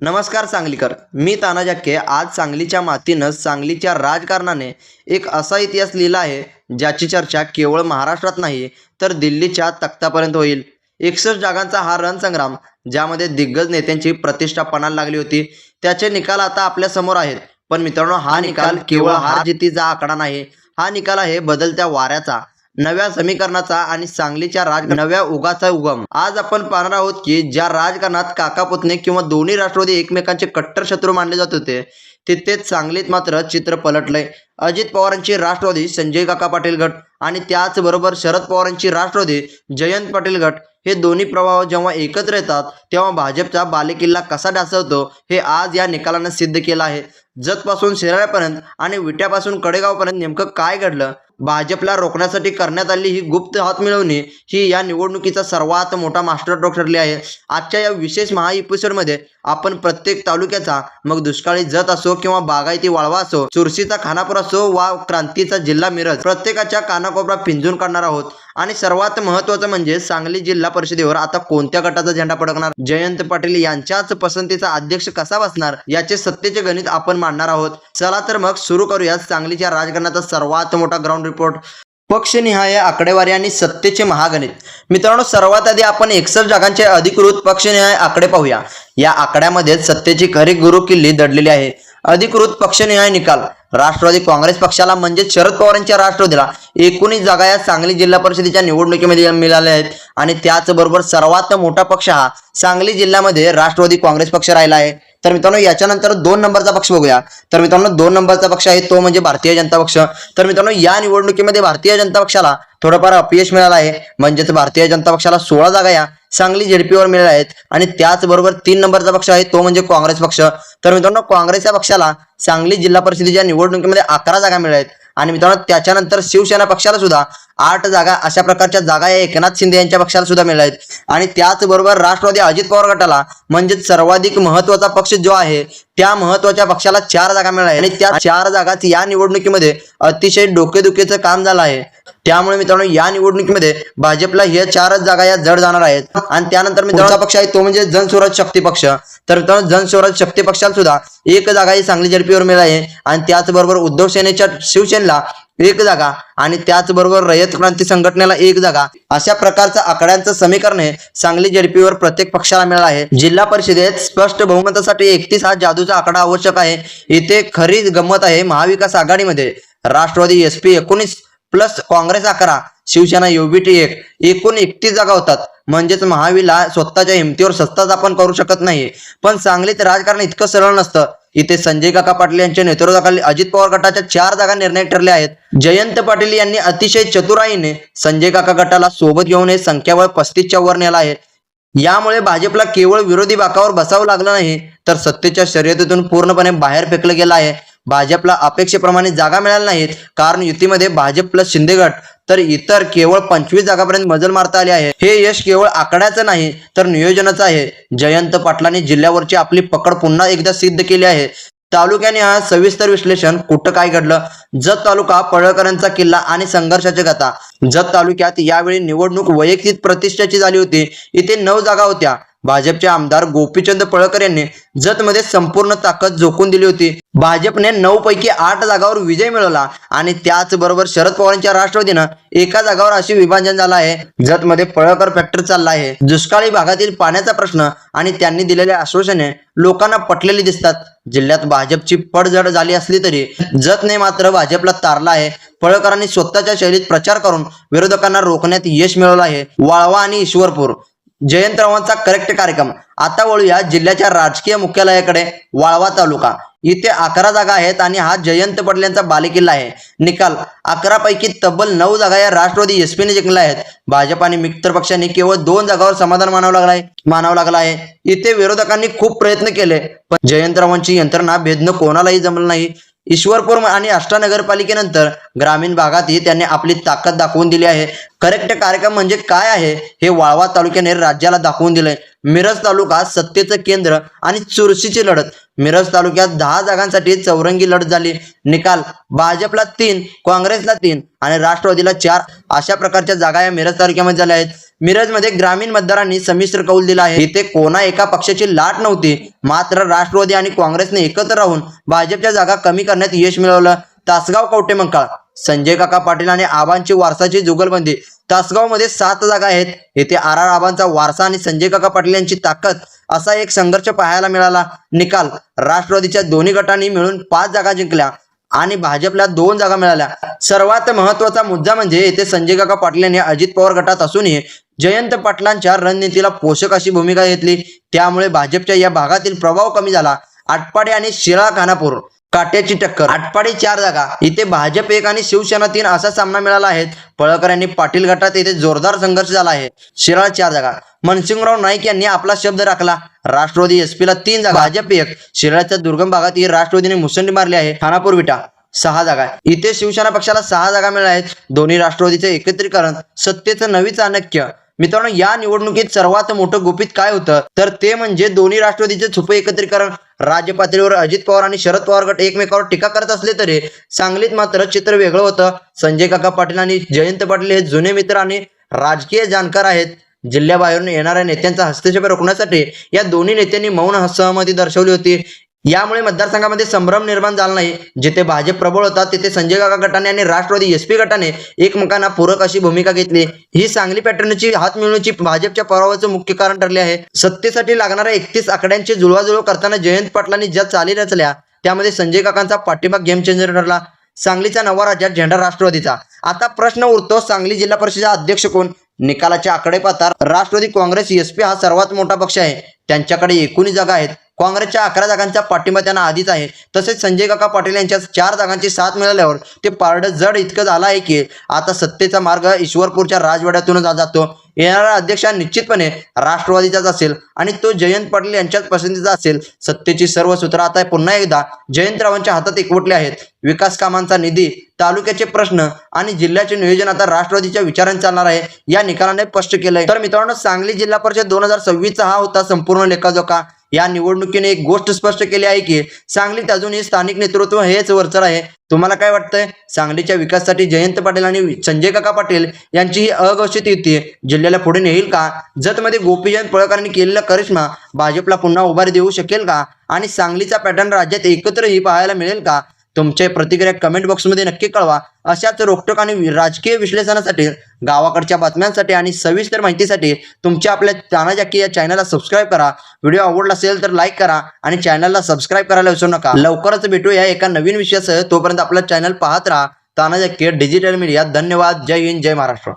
नमस्कार सांगलीकर, मी ताना जक्के. आज सांगलीच्या मातीनं सांगलीच्या राजकारणाने एक असा इतिहास लिहिला आहे ज्याची चर्चा केवळ महाराष्ट्रात नाही तर दिल्लीच्या तख्तापर्यंत होईल. 61 जागांचा हा रणसंग्राम ज्यामध्ये दिग्गज नेत्यांची प्रतिष्ठा पणाला लागली होती, त्याचे निकाल आता आपल्या समोर आहेत. पण मित्रांनो, हा निकाल केवळ हार जितीचा आकडा नाही, हा निकाल आहे बदलत्या वाऱ्याचा, नव्या समीकरणाचा आणि सांगलीच्या नव्या उगाचा उगम. आज आपण पाहणार आहोत की ज्या राजकारणात काका पुतणे किंवा दोन्ही राष्ट्रवादी एकमेकांचे कट्टर शत्रू मानले जात होते, तिथेच सांगलीत मात्र चित्र पलटलंय. अजित पवारांची राष्ट्रवादी संजय काका पाटील गट आणि त्याचबरोबर शरद पवारांची राष्ट्रवादी जयंत पाटील गट, हे दोन्ही प्रवाह जेव्हा एकत्र येतात तेव्हा भाजपचा बालेकिल्ला कसा ढासळतो हे आज या निकालानं सिद्ध केलं आहे. जतपासून शिराळ्यापर्यंत आणि विट्यापासून कडेगावपर्यंत नेमकं काय घडलं, भाजपला रोखण्यासाठी करण्यात आलेली ही गुप्त हात मिळवणी, ही या निवडणुकीचा सर्वात मोठा मास्टरस्ट्रोक ठरली आहे. आजच्या या विशेष महा एपिसोडमध्ये आपण प्रत्येक तालुक्याचा, मग दुष्काळी जत असो किंवा बागायती वाळवा असो, चुरशीचा खानापूर असो वा क्रांतीचा जिल्हा मिरज, प्रत्येकाच्या कानाकोपरा पिंजून काढणार आहोत. आणि सर्वात महत्त्वाचं म्हणजे सांगली जिल्हा परिषदेवर आता कोणत्या गटाचा झेंडा फडकणार, जयंत पाटील यांच्याच पसंतीचा अध्यक्ष कसा बसणार, याचे सत्तेचे गणित आपण मांडणार आहोत. चला तर मग सुरू करूया सांगलीच्या राजकारणाचा सर्वात मोठा ग्राउंड रिपोर्ट, पक्षनिहाय आकडेवारी आणि सत्तेचे महागणित. मित्रांनो, सर्वात आधी आपण 61 जागांचे अधिकृत पक्षनिहाय आकडे पाहूया. या आकड्यामध्ये सत्तेची खरी गुरुकिल्ली दडलेली आहे. अधिकृत पक्षनिहाय निकाल: राष्ट्रवादी काँग्रेस पक्षाला म्हणजे शरद पवारांच्या राष्ट्रवादीला 19 जागा या सांगली जिल्हा परिषदेच्या निवडणुकीमध्ये मिळाल्या आहेत. आणि त्याचबरोबर सर्वात मोठा पक्ष हा सांगली जिल्ह्यामध्ये राष्ट्रवादी काँग्रेस पक्ष राहिला आहे. तर मित्रांनो, याच्यानंतर 2 नंबरचा पक्ष बघूया. तर मित्रांनो, 2 नंबरचा पक्ष आहे तो म्हणजे भारतीय जनता पक्ष. तर मित्रांनो, या निवडणुकीमध्ये भारतीय जनता पक्षाला थोडंफार अपयश मिळालं आहे. म्हणजेच भारतीय जनता पक्षाला 16 जागा या सांगली झेडपीवर मिळाल्या आहेत. आणि त्याचबरोबर 3 नंबरचा पक्ष आहे तो म्हणजे काँग्रेस पक्ष. तर मित्रांनो, काँग्रेस या पक्षाला सांगली जिल्हा परिषदेच्या निवडणुकीमध्ये 11 जागा मिळाल्या आहेत. आणि मित्रांनो, त्याच्यानंतर शिवसेना पक्षाला सुद्धा 8 जागा, अशा प्रकारच्या जागा या एकनाथ शिंदे यांच्या पक्षाला सुद्धा मिळाल्या आहेत. आणि त्याचबरोबर राष्ट्रवादी अजित पवार गटाला म्हणजे सर्वाधिक महत्त्वाचा पक्ष जो आहे त्या महत्त्वाच्या पक्षाला 4 जागा मिळाल्या आणि त्या 4 जागाच या निवडणुकीमध्ये अतिशय डोकेदुखीचं काम झालं आहे. त्यामुळे मित्रांनो, या निवडणुकीमध्ये भाजपला हे 4च जागा या जड जाणार आहेत. आणि त्यानंतर मित्रांनो, पक्ष आहे तो म्हणजे जनस्वराज शक्ती पक्ष. तर मित्रांनो, जनस्वराज शक्ती पक्षाला सुद्धा 1 जागा ही सांगली झेडपीवर मिळाली आहे. आणि त्याचबरोबर उद्धव सेनेच्या शिवसेनेला 1 जागा आणि त्याचबरोबर रयत क्रांती संघटनेला 1 जागा, अशा प्रकारचं आकड्यांचं समीकरण हे सांगली झेडपीवर प्रत्येक पक्षाला मिळालं आहे. जिल्हा परिषदेत स्पष्ट बहुमतासाठी 31 हा जादूचा आकडा आवश्यक आहे. इथे खरी गंमत आहे, महाविकास आघाडीमध्ये Rashtravadi SP 19 plus Congress 11, Shiv Sena UBT 1, एकूण 31 जागा होतात. म्हणजेच महाविला स्वतःच्या हिमतीवर सत्ता स्थापन करू शकत नाही. पण सांगलीत राजकारण इतकं सरळ नसतं. इथे संजय काका पाटील यांच्या नेतृत्वाखाली अजित पवार गटाच्या 4 जागा निर्णायक ठरल्या आहेत. जयंत पाटील यांनी अतिशय चतुराईने संजय काका गटाला सोबत घेऊन हे संख्याबळ 35च्या वर नेला आहे. यामुळे भाजपला केवळ विरोधी बाकावर बसावं लागलं नाही तर सत्तेच्या शर्यतीतून पूर्णपणे बाहेर फेकलं गेलं आहे. भाजपला अपेक्षेप्रमाणे जागा मिळाल्या नाहीत, कारण युतीमध्ये भाजप प्लस शिंदे गट तर इतर केवळ 25 जागापर्यंत मजल मारता आली आहे. हे यश केवळ आकड्याचं नाही तर नियोजनाचं आहे. जयंत पाटलांनी जिल्ह्यावरची आपली पकड पुन्हा एकदा सिद्ध केली आहे. तालुक्याने हा सविस्तर विश्लेषण, कुठं काय घडलं, जत तालुका पळकरांचा किल्ला आणि संघर्षाची गाथा. जत तालुक्यात यावेळी निवडणूक वैयक्तिक प्रतिष्ठेची झाली होती. इथे 9 जागा होत्या. भाजपचे आमदार गोपीचंद पळकर यांनी जतमध्ये संपूर्ण ताकद झोकून दिली होती. भाजपने 9 पैकी 8 जागावर विजय मिळवला आणि त्याचबरोबर शरद पवारांच्या राष्ट्रवादीनं 1 जागावर अशी विभाजन झालं आहे. जतमध्ये पळकर फॅक्टर चालला आहे. दुष्काळी भागातील पाण्याचा प्रश्न आणि त्यांनी दिलेल्या आश्वासने लोकांना पटलेली दिसतात. जिल्ह्यात भाजपची पडझड झाली असली तरी जतने मात्र भाजपला तारला आहे. पळकरांनी स्वतःच्या शैलीत प्रचार करून विरोधकांना रोखण्यात यश मिळवलं आहे. वाळवा आणि ईश्वरपूर, जयंतरावांचा करेक्ट कार्यक्रम. आता वळूया जिल्ह्याच्या राजकीय मुख्यालयाकडे. वाळवा तालुका, इथे 11 जागा आहेत आणि हा जयंत पाटील यांचा बालेकिल्ला आहे. निकाल: 11 पैकी तब्बल 9 जागा या राष्ट्रवादी SP ने जिंकल्या आहेत. भाजप आणि मित्र पक्षांनी केवळ 2 जागावर समाधान मानावं लागलं आहे. इथे विरोधकांनी खूप प्रयत्न केले पण जयंतरावांची यंत्रणा भेदणं कोणालाही जमलं नाही. ईश्वरपूर आणि आष्टा नगरपालिकेनंतर ग्रामीण भागातही त्यांनी आपली ताकद दाखवून दिली आहे. करेक्ट कार्यक्रम म्हणजे काय आहे हे वाळवा तालुक्याने राज्याला दाखवून दिलंय. मिरज तालुका सत्तेचं केंद्र आणि चुरशीची लढत. मिरज तालुक्यात 10 जागांसाठी चौरंगी लढत झाली. निकाल: भाजपला 3, काँग्रेसला 3 आणि राष्ट्रवादीला 4, अशा प्रकारच्या जागा या मिरज तालुक्यामध्ये झाल्या आहेत. मिरजमध्ये ग्रामीण मतदारांनी संमिश्र कौल दिला आहे. इथे कोणा एका पक्षाची लाट नव्हती, मात्र राष्ट्रवादी आणि काँग्रेसने एकत्र राहून भाजपच्या जागा कमी करण्यात यश मिळवलं. तासगाव कवठेमंकाळ, संजय काका पाटील आणि आबांची वारसाची जुगलबंदी. तासगावमध्ये 7 जागा आहेत. येथे आर आबांचा वारसा आणि संजय काका पाटील यांची ताकद असा एक संघर्ष पाहायला मिळाला. निकाल: राष्ट्रवादीच्या दोन्ही गटांनी मिळून 5 जागा जिंकल्या आणि भाजपला 2 जागा मिळाल्या. सर्वात महत्वाचा मुद्दा म्हणजे येथे संजय काका पाटील यांनी अजित पवार गटात असूनही जयंत पाटलांच्या रणनीतीला पोषक अशी भूमिका घेतली. त्यामुळे भाजपच्या या भागातील प्रभाव कमी झाला. आटपाडी आणि शिराळा खानापूर, काट्याची टक्कर. आटपाडी 4 जागा, इथे भाजप 1 आणि शिवसेना 3 असा सामना मिळाला आहे. पळकर यांनी पाटील गटात येथे जोरदार संघर्ष झाला आहे. शिराळा 4 जागा, मनसिंगराव नाईक यांनी आपला शब्द राखला. राष्ट्रवादी एसपीला 3 जागा, भाजप 1. शिराळ्याच्या दुर्गम भागात ही राष्ट्रवादीने मुसंडी मारली आहे. खानापूर विटा 6 जागा, इथे शिवसेना पक्षाला 6 जागा मिळाल्या आहेत. दोन्ही राष्ट्रवादीचे एकत्रीकरण सत्तेचं नवी चाणक्य. मित्रांनो, या निवडणुकीत सर्वात मोठं गुपित काय होतं तर ते म्हणजे दोन्ही राष्ट्रवादीचे छुपे एकत्रीकरण. राज्य पातळीवर अजित पवार आणि शरद पवार गट एकमेकावर टीका करत असले तरी सांगलीत मात्र चित्र वेगळं होतं. संजय काका पाटील आणि जयंत पाटील हे जुने मित्र आणि राजकीय जाणकार आहेत. जिल्ह्याबाहेरून येणाऱ्या नेत्यांचा हस्तक्षेप रोखण्यासाठी या दोन्ही नेत्यांनी मौन सहमती दर्शवली होती. यामुळे मतदारसंघामध्ये संभ्रम निर्माण झाला नाही. जिथे भाजप प्रबळ होता तिथे संजय काका गटाने आणि राष्ट्रवादी एसपी गटाने एकमेकांना पूरक अशी भूमिका घेतली. ही सांगली पॅटर्नची हात मिळवण्याची भाजपच्या पराभवाचं मुख्य कारण ठरले आहे. सत्तेसाठी लागणाऱ्या 31 आकड्यांची जुळवाजुळव करताना जयंत पाटलांनी ज्या चाली रचल्या त्यामध्ये संजय काकांचा पाठिंबा गेम चेंजर ठरला. सांगलीचा नवा राज्यात झेंडा राष्ट्रवादीचा. आता प्रश्न उरतो, सांगली जिल्हा परिषदेचा अध्यक्ष कोण? निकालाचे आकडे पाहता राष्ट्रवादी काँग्रेस एसपी हा सर्वात मोठा पक्ष आहे. त्यांच्याकडे 19 जागा आहेत. काँग्रेसच्या 11 जागांचा पाठिंबा त्यांना आधीच आहे. तसेच संजय काका पाटील यांच्या 4 जागांची साथ मिळाल्यावर ते पारडं जड इतकं झालं आहे की आता सत्तेचा मार्ग ईश्वरपूरच्या राजवाड्यातूनच जातो. येणारा अध्यक्ष निश्चितपणे राष्ट्रवादीचाच असेल आणि तो जयंत पाटील यांच्याच पसंतीचा असेल. सत्तेची सर्व सूत्र आता पुन्हा एकदा जयंतरावांच्या हातात एकवटले आहेत. विकास कामांचा निधी, तालुक्याचे प्रश्न आणि जिल्ह्याचे नियोजन आता राष्ट्रवादीच्या विचारांनी चालणार आहे. या निकालाने स्पष्ट केलंय. तर मित्रांनो, सांगली जिल्हा परिषद 2026चा हा होता संपूर्ण लेखाजोखा. या निवडणुकीने एक गोष्ट स्पष्ट केली आहे की सांगलीत अजूनही स्थानिक नेतृत्व हेच वरचढ आहे. तुम्हाला काय वाटतंय? सांगलीच्या विकासासाठी जयंत पाटील आणि संजय काका पाटील यांची ही अघोषित युती जिल्ह्याला पुढे नेईल का? जतमध्ये गोपीचंद पळकरांनी केलेला करिश्मा भाजपला पुन्हा उभारी देऊ शकेल का? आणि सांगलीचा पॅटर्न राज्यात एकत्र ही पाहायला मिळेल का? तुमच्या प्रतिक्रिया कमेंट बॉक्समध्ये नक्की कळवा. अशाच रोखठोक आणि राजकीय विश्लेषणासाठी, गावाकडच्या बातम्यांसाठी आणि सविस्तर माहितीसाठी तुमच्या आपल्या तानाजाकी या चॅनलला सबस्क्राईब करा. व्हिडिओ आवडला असेल तर लाईक करा आणि चॅनलला सबस्क्राईब करायला विसरू नका. लवकरच भेटूया एका नवीन विषयासह. तोपर्यंत आपला चॅनल पाहत राहा. तानाजाकी डिजिटल मीडिया. धन्यवाद. जय हिंद, जय महाराष्ट्र.